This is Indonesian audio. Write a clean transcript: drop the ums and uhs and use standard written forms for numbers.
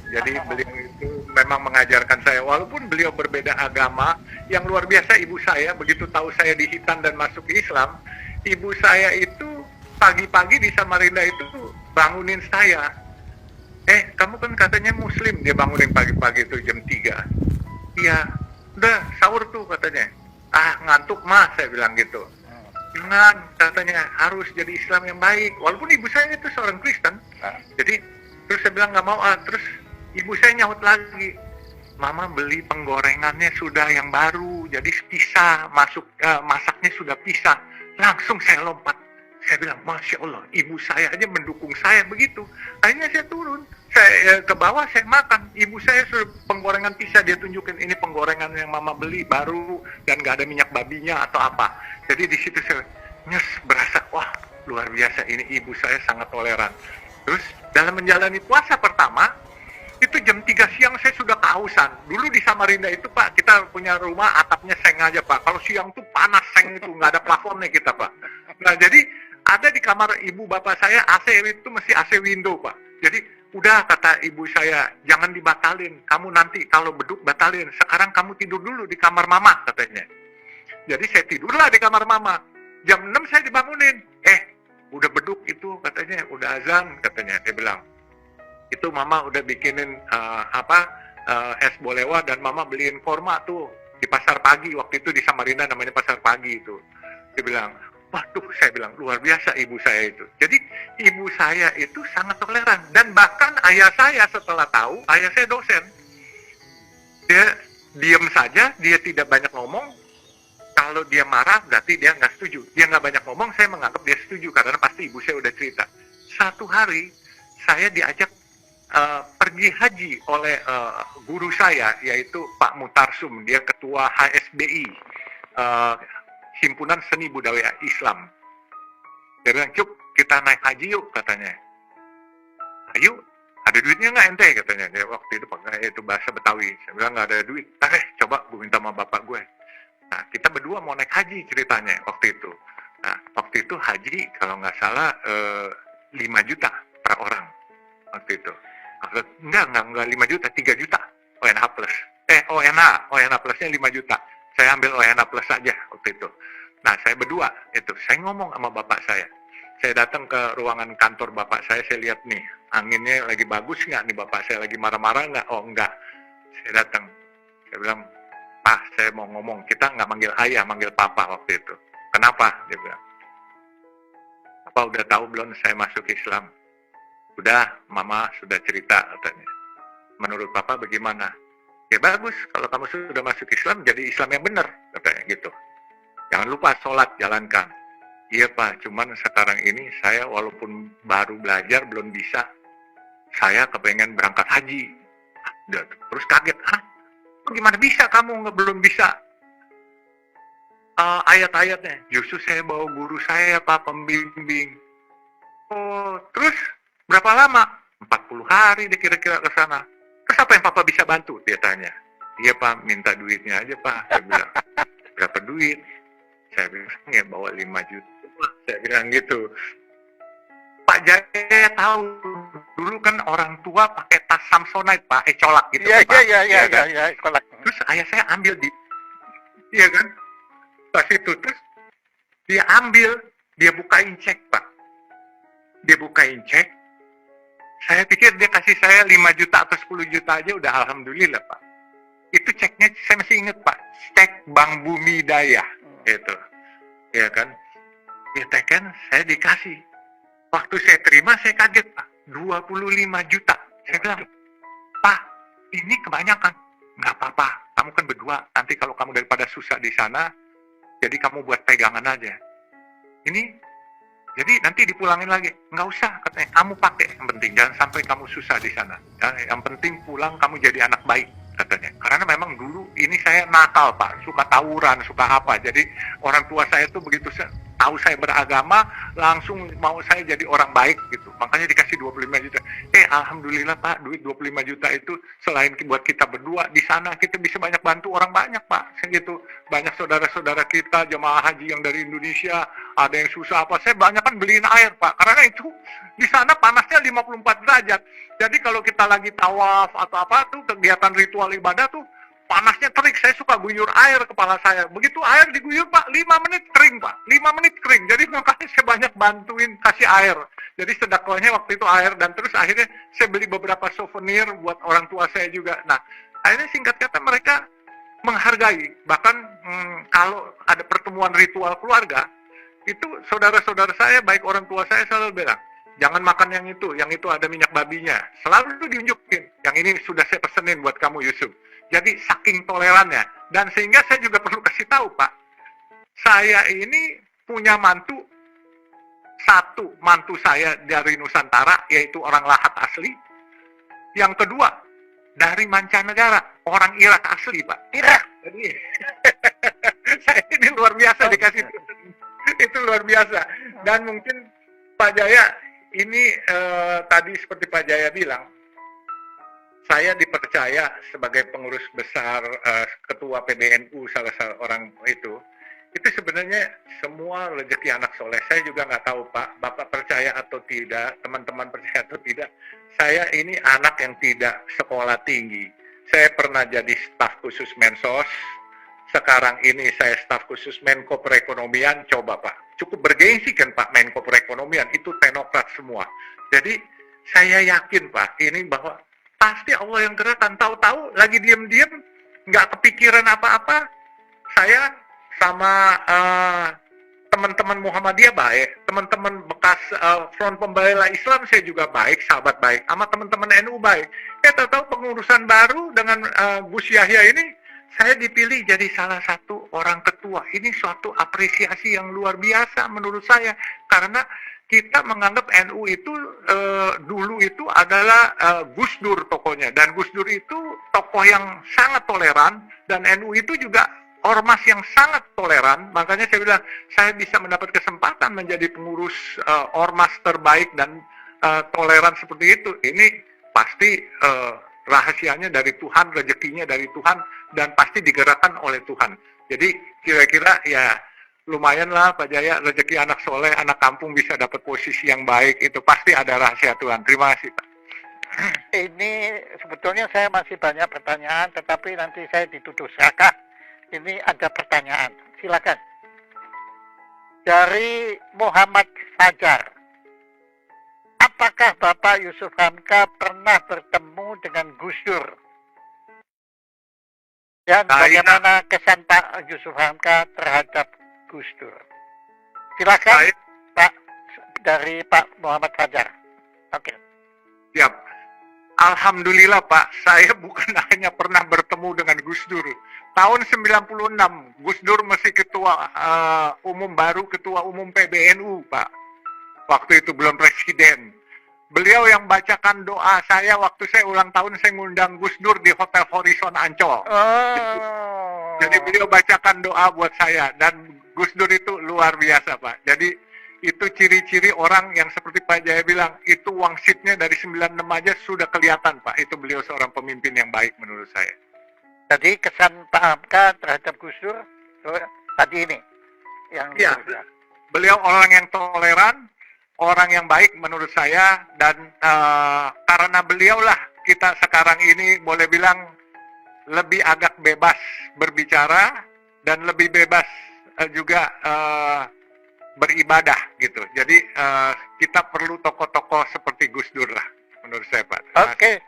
Jadi beliau itu memang mengajarkan saya, walaupun beliau berbeda agama, yang luar biasa ibu saya, begitu tahu saya dihitan dan masuk Islam, ibu saya itu pagi-pagi di Samarinda itu bangunin saya. Kamu kan katanya muslim, dia bangunin pagi-pagi itu jam 3. Iya, udah sahur tuh katanya. Ngantuk mah, saya bilang gitu. Jangan, katanya harus jadi Islam yang baik. Walaupun ibu saya itu seorang Kristen. Jadi terus saya bilang nggak mau. Terus ibu saya nyaut lagi, mama beli penggorengannya sudah yang baru, jadi pisah, masaknya sudah pisah. Langsung saya lompat. Saya bilang, Masya Allah, ibu saya aja mendukung saya begitu. Akhirnya saya turun, saya ke bawah, saya makan. Ibu saya sudah penggorengan pisah, dia tunjukin ini penggorengan yang mama beli baru dan nggak ada minyak babinya atau apa. Jadi di situ saya berasa, wah luar biasa, ini ibu saya sangat toleran. Terus dalam menjalani puasa pertama, itu jam 3 siang saya sudah kehausan. Dulu di Samarinda itu Pak, kita punya rumah atapnya seng aja Pak. Kalau siang tuh panas seng itu, nggak ada plafonnya kita Pak. Nah jadi ada di kamar ibu bapak saya AC itu mesti AC window Pak. Jadi udah kata ibu saya, jangan dibatalin. Kamu nanti kalau beduk batalin. Sekarang kamu tidur dulu di kamar mama katanya. Jadi saya tidurlah di kamar mama. Jam 6 saya dibangunin. Udah beduk itu katanya, udah azan katanya. Dia bilang, itu mama udah bikinin es bolewa dan mama beliin korma tuh di pasar pagi. Waktu itu di Samarinda namanya pasar pagi itu. Dia bilang, waduh, saya bilang luar biasa ibu saya itu. Jadi ibu saya itu sangat toleran. Dan bahkan ayah saya setelah tahu, ayah saya dosen. Dia diam saja, dia tidak banyak ngomong. Kalau dia marah berarti dia nggak setuju. Dia nggak banyak ngomong, saya menganggap dia setuju karena pasti ibu saya udah cerita. Satu hari saya diajak pergi haji oleh guru saya, yaitu Pak Mutarsum. Dia ketua HSBI, Himpunan Seni Budaya Islam. Dia bilang, Cuk, kita naik haji yuk, katanya. Ayo, ada duitnya nggak ente, katanya. Dia waktu itu pakai itu bahasa Betawi. Saya bilang nggak ada duit. Coba gue minta sama bapak gue. Nah, kita berdua mau naik haji ceritanya waktu itu. Nah, waktu itu haji kalau nggak salah 5 juta per orang waktu itu. Enggak 5 juta, 3 juta ONH plus. ONH plusnya 5 juta. Saya ambil ONH plus saja waktu itu. Nah, saya berdua itu, saya ngomong sama bapak saya. Saya datang ke ruangan kantor bapak saya lihat nih, anginnya lagi bagus nggak nih, bapak saya lagi marah-marah nggak? Oh enggak. Saya datang, saya bilang, Pak, saya mau ngomong, kita nggak manggil ayah, manggil papa waktu itu. Kenapa? Dia bilang, Papa udah tahu belum saya masuk Islam? Udah, mama sudah cerita katanya. Menurut papa bagaimana? Ya bagus, kalau kamu sudah masuk Islam, jadi Islam yang benar, katanya gitu. Jangan lupa sholat, jalankan. Iya Pak, cuman sekarang ini saya walaupun baru belajar, belum bisa. Saya kepengen berangkat haji. Terus kaget, gimana bisa kamu belum bisa? Ayat-ayatnya, justru saya bawa guru saya Pak, pembimbing. Oh, terus berapa lama? 40 hari dia kira-kira ke sana. Terus apa yang Papa bisa bantu? Dia tanya. Iya Pak, minta duitnya aja Pak. Saya bilang, berapa duit? Saya bilang, ya bawa 5 juta. Saya bilang gitu. Pak Jaya tahu, dulu kan orang tua pakai tas Samsonite Pak, colak gitu Pak. Iya, kolak. Terus ayah saya ambil iya kan? Pas itu, terus dia ambil, dia bukain cek Pak. Dia bukain cek, saya pikir dia kasih saya 5 juta atau 10 juta aja udah alhamdulillah Pak. Itu ceknya saya masih ingat Pak, cek Bank Bumi Daya itu. Ya kan? Ya kan saya dikasih. Waktu saya terima saya kaget Pak, 25 juta. Saya bilang, Pak, ini kebanyakan. Nggak apa-apa, kamu kan berdua, nanti kalau kamu daripada susah di sana, jadi kamu buat pegangan aja. Ini jadi nanti dipulangin lagi. Nggak usah, katanya. Kamu pakai, yang penting. Jangan sampai kamu susah di sana. Ya, yang penting pulang kamu jadi anak baik, katanya. Karena memang dulu ini saya nakal, Pak. Suka tawuran, suka apa. Jadi orang tua saya tuh begitu tahu saya beragama, langsung mau saya jadi orang baik gitu. Makanya dikasih 25 juta. Alhamdulillah Pak, duit 25 juta itu selain buat kita berdua di sana, kita bisa banyak bantu orang banyak Pak. Segitu banyak saudara-saudara kita jemaah haji yang dari Indonesia, ada yang susah apa, saya banyak kan beliin air Pak. Karena itu di sana panasnya 54 derajat. Jadi kalau kita lagi tawaf atau apa tuh kegiatan ritual ibadah tuh panasnya terik, saya suka guyur air kepala saya. Begitu air diguyur Pak, 5 menit kering Pak, 5 menit kering. Jadi makanya saya banyak bantuin kasih air. Jadi sedekahnya waktu itu air, dan terus akhirnya saya beli beberapa souvenir buat orang tua saya juga. Nah, akhirnya singkat kata mereka menghargai. Bahkan kalau ada pertemuan ritual keluarga, itu saudara-saudara saya, baik orang tua saya selalu bilang, jangan makan yang itu ada minyak babinya. Selalu diunjukin, yang ini sudah saya pesenin buat kamu Yusuf. Jadi saking tolerannya, dan sehingga saya juga perlu kasih tahu Pak, saya ini punya mantu, satu mantu saya dari Nusantara, yaitu orang Lahat asli. Yang kedua dari mancanegara, orang Irak asli Pak. Irak. Jadi saya ini luar biasa dikasih itu luar biasa. Dan mungkin Pak Jaya ini tadi seperti Pak Jaya bilang, saya dipercaya sebagai pengurus besar, ketua PBNU, salah seorang itu sebenarnya semua rezeki anak soleh. Saya juga nggak tahu Pak, Bapak percaya atau tidak, teman-teman percaya atau tidak, saya ini anak yang tidak sekolah tinggi. Saya pernah jadi staf khusus Mensos, sekarang ini saya staf khusus Menko Perekonomian. Coba Pak, cukup bergengsi kan Pak, Menko Perekonomian, itu teknokrat semua. Jadi saya yakin Pak, ini bahwa pasti Allah yang gerakan. Tahu-tahu lagi diem-diem, nggak kepikiran apa-apa, saya sama teman-teman Muhammadiyah baik, teman-teman bekas Front Pembela Islam saya juga baik, sahabat baik, sama teman-teman NU baik. Tahu-tahu pengurusan baru dengan Gus Yahya ini, saya dipilih jadi salah satu orang ketua. Ini suatu apresiasi yang luar biasa menurut saya, karena kita menganggap NU itu dulu itu adalah Gus Dur tokohnya, dan Gus Dur itu tokoh yang sangat toleran, dan NU itu juga ormas yang sangat toleran. Makanya saya bilang saya bisa mendapat kesempatan menjadi pengurus ormas terbaik dan toleran seperti itu. Ini pasti rahasianya dari Tuhan, rezekinya dari Tuhan, dan pasti digerakkan oleh Tuhan. Jadi kira-kira ya lumayan lah Pak Jaya, rezeki anak soleh, anak kampung bisa dapat posisi yang baik, itu pasti ada rahasia Tuhan. Terima kasih Pak. Ini sebetulnya saya masih banyak pertanyaan, tetapi nanti saya dituduh serakah. Ini ada pertanyaan, silakan. Dari Muhammad Fajar, apakah Bapak Yusuf Hamka pernah bertemu dengan Gus Dur? Dan bagaimana kesan Pak Yusuf Hamka terhadap Gus Dur? Silakan Pak, dari Pak Muhammad Fajar. Oke. Siap. Alhamdulillah Pak, saya bukan hanya pernah bertemu dengan Gus Dur. Tahun 96, Gus Dur masih ketua umum baru, ketua umum PBNU Pak. Waktu itu belum presiden. Beliau yang bacakan doa saya waktu saya ulang tahun, saya ngundang Gus Dur di Hotel Horizon Ancol. Jadi beliau bacakan doa buat saya, dan Gus Dur itu luar biasa Pak. Jadi itu ciri-ciri orang yang seperti Pak Jaya bilang, itu wangsitnya dari 96 aja sudah kelihatan Pak. Itu beliau seorang pemimpin yang baik menurut saya. Jadi kesan Pak Hamka terhadap Gus Dur tadi ini yang ya, beliau orang yang toleran, orang yang baik menurut saya, dan karena beliaulah kita sekarang ini boleh bilang lebih agak bebas berbicara dan lebih bebas juga beribadah gitu. Jadi kita perlu tokoh-tokoh seperti Gus Dur lah menurut saya Pak. Oke.